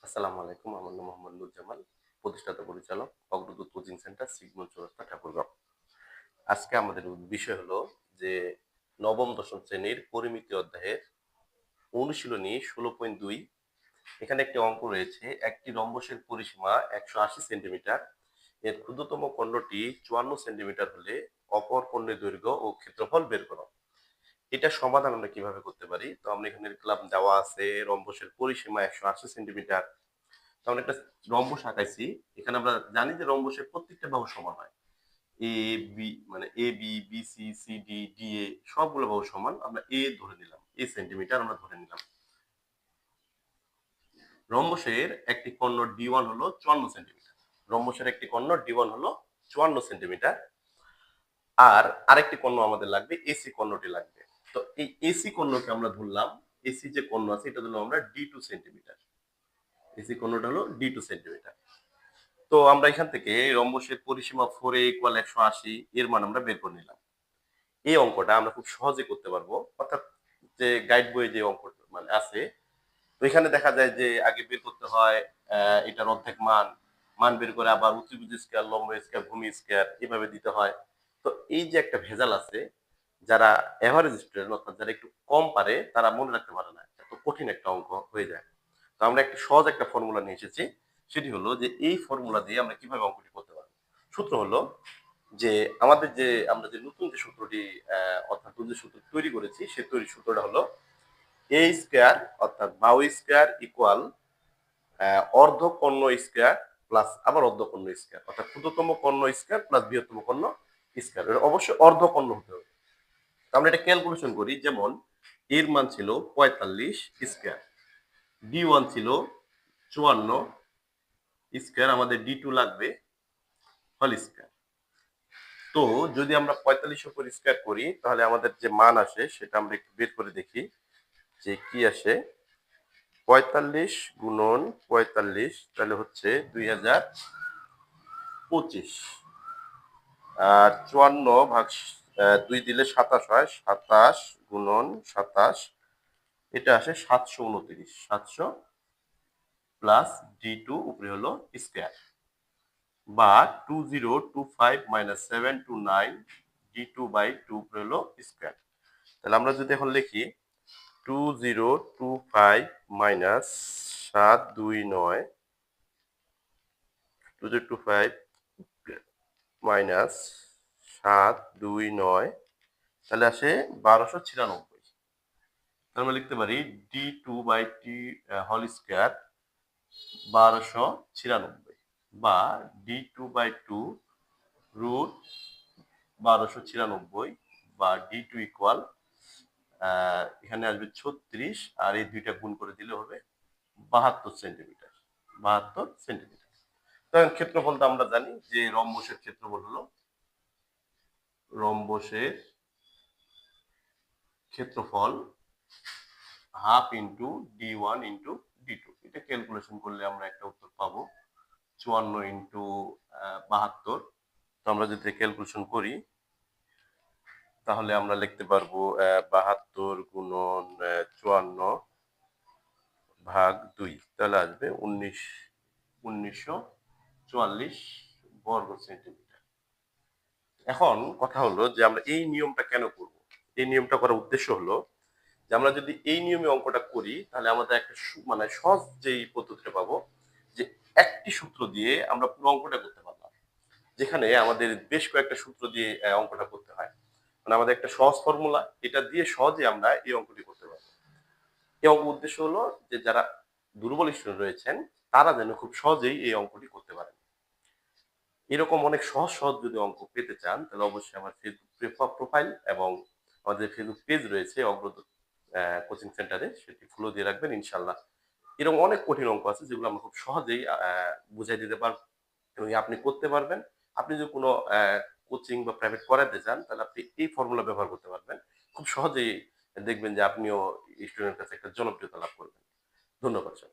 আসসালামু আলাইকুম। আমার নাম মোহাম্মদ নুরজামাল, প্রতিষ্ঠাতা পরিচালক অগ্রদূত কোচিং সেন্টার, সিগমন চৌরাস্তা, ঠাকুরগাঁও। আজকে আমাদের বিষয় হলো যে নবম-দশম শ্রেণীর পরিমিতি অধ্যায়ের অনুশীলনী ১৬.২। এখানে একটি অঙ্ক রয়েছে। একটি রম্বসের পরিসীমা ১৮০ সেন্টিমিটার। এর ক্ষুদ্রতম খণ্ডটি ৫৪ সেন্টিমিটার হলে অপর খণ্ডের দৈর্ঘ্য ও ক্ষেত্রফল বের করো। এটার সমাধান আমরা কিভাবে করতে পারি? তো আমরা এখানে লিখলাম দেওয়া আছে রম্বসের পরিসীমা ১৮০ সেন্টিমিটার। তো আমরা একটা রম্বস আঁকাইছি। এখানে আমরা জানি যে রম্বসের প্রত্যেকটা বাহু সমান হয়। এ, বি মানে AB, BC, CD, DA সবগুলো বাহু সমান। আমরা A ধরে নিলাম। A সেন্টিমিটার আমরা ধরে নিলাম। রম্বসের একটি কর্ণ D1 হলো ৫৪ সেন্টিমিটার। রম্বসের একটি কর্ণ D1 হলো ৫৪ সেন্টিমিটার। আর আরেকটি কর্ণ আমাদের লাগবে, AC কর্ণটি লাগবে। তো এই AC কর্ণকে আমরা ধরলাম, AC যে কর্ণ আছে এটা ধরলাম আমরা D2 সেন্টিমিটার। AC কর্ণটা হলো D2 সেন্টিমিটার। তো আমরা এখান থেকে রম্বসের পরিসীমা 4a = ১৮০ এর মান আমরা বের করে নিলাম। এই অঙ্কটা আমরা খুব সহজে করতে পারবো। অর্থাৎ যে গাইড বইয়ে যে অঙ্ক মানে আছে, তো এখানে দেখা যায় যে আগে বের করতে হয় এটার অর্ধেক মান, মান বের করে আবার অতিভুজ স্কয়ার, লম্ব স্কয়ার, ভূমি স্কয়ার এভাবে দিতে হয়। তো এই যে একটা ভেজাল আছে, যারা এভারেজ স্টুডেন্ট অর্থাৎ যারা একটু কম পারে তারা মনে রাখতে পারে না। এত কঠিন একটা অঙ্ক হয়ে যায়। তো আমরা একটা সহজ একটা ফর্মুলা নিয়ে এসেছি। সেটি হলো যে এই ফর্মুলা দিয়ে আমরা কিভাবে অঙ্কটি করতে পারবো। সূত্র হলো যে আমাদের যে আমরা যে নতুন যে সূত্রটি অর্থাৎ নতুন যে সূত্র তৈরি করেছি সেই সূত্রটা হলো a স্কয়ার অর্থাৎ বাহু স্কয়ার ইকুয়াল অর্ধ কর্ণ স্কয়ার প্লাস আবার অর্ধ কর্ণ স্কয়ার অর্থাৎ ক্ষুদ্রতম কর্ণ স্কয়ার প্লাস বৃহত্তম কর্ণ স্কয়ার। এটা অবশ্যই অর্ধ কর্ণ হতে হবে। আমরা এটা ক্যালকুলেশন করি, যেমন এর মান ছিল ৪৫ স্কয়ার, D1 ছিল ৫৪ স্কয়ার, আমাদের D2 লাগবে হোল স্কয়ার। তো যদি আমরা ৪৫ উপর স্কয়ার করি তাহলে আমাদের যে মান আসে সেটা আমরা একটু বের করে দেখি যে কি আসে। ৪৫ গুণন ৪৫ তাহলে হচ্ছে ২০২৫। আর ৫৪ ভাগ ২ দিলে ২৭ হয়। ২৭ গুণন ২৭ এটা আসে ৭২৯। ৭০০ প্লাস D2 উপরে হলো স্কয়ার, বা 2025 মাইনাস 729 D2/2 উপরে হলো স্কয়ার। তাহলে আমরা যদি এখন লিখি 2025 মাইনাস 729 2025 মাইনাস 729 তাহলে আসে ১২৯৬। তাহলে আমরা লিখতে পারি D2/T হোল স্কয়ার ১২৯৬, বা D2/2 রুট ১২৯৬, বা D2 ইকুয়াল এখানে আসবে ৩৬ আর এই দুইটা গুণ করে দিলে হবে ৭২ সেন্টিমিটার। ৭২ সেন্টিমিটার। তখন ক্ষেত্রফল তো আমরা জানি যে রম্বসের ক্ষেত্রফল হলো রম্বসের ক্ষেত্রফল half into D1 into D2। এটা ক্যালকুলেশন করলে আমরা একটা উত্তর পাবো ৫৪ ইন্টু ৭২। তো আমরা যদি ক্যালকুলেশন করি তাহলে আমরা লিখতে পারবো ৭২ গুণন ৫৪ ভাগ ২, তাহলে আসবে ১৯৪৪ বর্গ সেন্টিমিটার। এখন কথা হলো যে আমরা এই নিয়মটা কেন করব? এই নিয়মটা করার উদ্দেশ্য হলো যে আমরা যদি এই নিয়মে অঙ্কটা করি তাহলে আমাদের একটা মানে সহজ যেই পদ্ধতিটা পাবো যে একটি সূত্র দিয়ে আমরা পুরো অঙ্কটা করতে পারলাম। যেখানে আমাদের বেশ কয়েকটা সূত্র দিয়ে অঙ্কটা করতে হয়। মানে আমাদের একটা সহজ ফর্মুলা, এটা দিয়ে সহজে আমরা এই অঙ্কটি করতে পারবো। এই অঙ্ক উদ্দেশ্য হলো যে যারা দুর্বল স্টুডেন্ট রয়েছেন তারা যেন খুব সহজেই এই অঙ্কটি করতে পারেন। এরকম অনেক সহজ সহজ যদি অঙ্ক পেতে চান তাহলে অবশ্যই আমার ফেসবুক প্রোফাইল এবং আমাদের ফেসবুক পেজ রয়েছে অগ্রদূত কোচিং সেন্টারে, সেটি ফলো দিয়ে রাখবেন ইনশাল্লাহ। এরকম অনেক কঠিন অঙ্ক আছে যেগুলো আমরা খুব সহজেই বুঝাই দিতে পারবো এবং আপনি করতে পারবেন। আপনি যদি কোনো কোচিং বা প্রাইভেট করাতে চান তাহলে আপনি এই ফর্মুলা ব্যবহার করতে পারবেন। খুব সহজেই দেখবেন যে আপনিও স্টুডেন্টের কাছে একটা জনপ্রিয়তা লাভ করবেন। ধন্যবাদ স্যার।